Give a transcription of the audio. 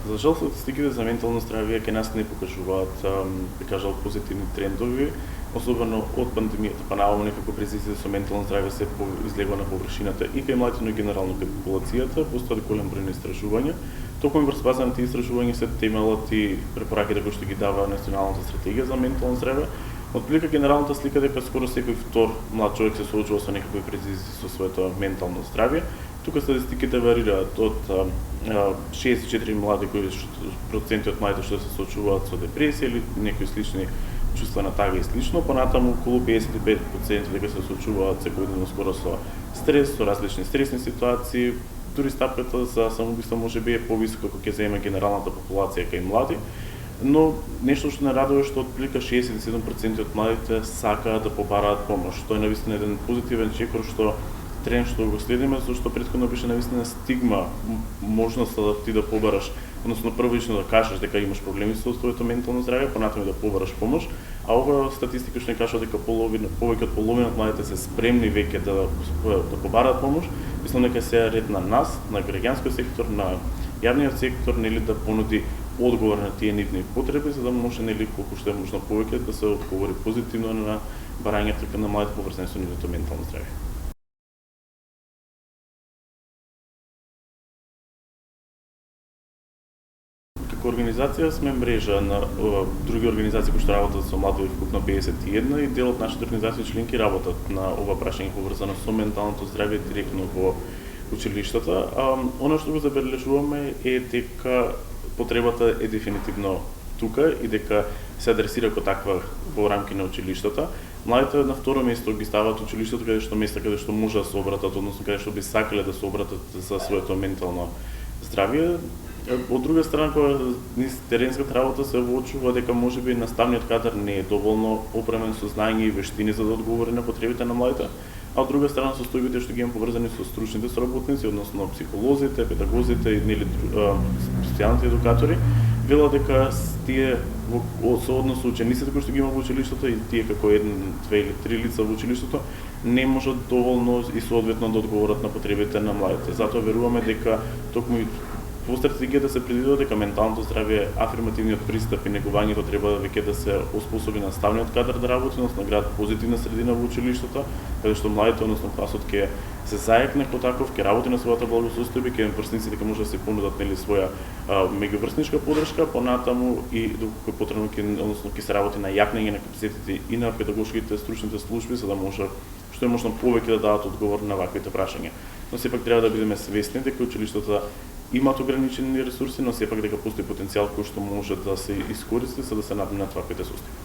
За жал статистиките за ментално здравје кај нас не покажуваат, би кажал, позитивни трендови, особено од пандемијата па наваму некако презиците со ментално здравје се излегува на површината и кај младите, но и генерално кај популацијата, постојат голем број на истражувања. Токму врз база на тие истражувања се темелот и препораките кои што ги дава Националната стратегија за ментално здравје. Отприлика генералната слика дека скоро секој втор млад човек се соочува со некакви предизвици со своето ментално здравје. Тука статистиките варираат од 64 млади проценти од младите што се соочуваат со депресија или некои слични чувствена тага и слично, понатаму околу 55% дека се соочуваат секојдневно скоро со стрес, со различни стресни ситуации. Дури стапката за самоубиство можеби е повисока кога ќе земе генералната популација кај млади. Но нешто што не радува е што отприлика 67% од младите сакаат да побараат помош. Тоа е навистина еден позитивен чекор што тренд што го следиме, зашто претходно беше навистина стигма можноста да ти да побараш, односно првично да кажеш дека имаш проблеми со своето ментално здравје, понатаму да побараш помош, а ова статистика што не кажува дека повеќе од половина од младите се спремни веќе да побараат помош. Мислам дека се ред на нас, на граѓанскиот сектор, на јавниот сектор, нели да понуди одговор на тие нивни потреби, за да може нели колку што е можно повеќе да се одговори позитивно на барањето на младите поврзани со нивното ментално здравје. Како организација сме мрежа на други организации кои што работат со млади вкупно 51 и дел од нашите организации членки работат на ова прашање поврзано со менталното здравје директно во училиштата. Она што го забележуваме е дека потребата е дефинитивно тука и дека се адресира како таква во рамки на училиштата. Младите на второ место ги ставаат училиштата каде што каде што може да се обратат, односно каде што би сакале да се обратат за своето ментално здравје. Од друга страна, кога низ теренската работа се воочува дека можеби наставниот кадар не е доволно опремен со знаење и вештини за да одговори на потребите на младите, а од друга страна состојбите што ги имам поврзани со стручните соработници, односно психолозите, педагозите или специјалните едукатори, велат дека тие со однос со учениците кои што ги има во училиштето и тие како 1, 2 или 3 лица во училиштето не можат доволно и соодветно да одговорат на потребите на младите. Затоа веруваме дека токму и во стратегијата се предвидува дека менталното здравје, афирмативниот пристап и негувањето треба веќе да се оспособи наставниот кадар да работи, односно град позитивна средина во училиштето, каде што младите, односно класот ќе се зајакне како таков, ќе работи на својата благосостојба, ќе врсниците дека може да се понудат нели своја меѓуврсничка подршка, понатаму и доколку е потребно ќе се работи на јакнење на капацитетите и на педагошките стручните служби за да може што е можно повеќе да дадат одговор на ваквите прашања. Но сепак треба да бидеме свесни дека училиштата имаат ограничени ресурси, но сепак дека постои потенцијал кој што може да се искористи за да се надминат ваквите состојби.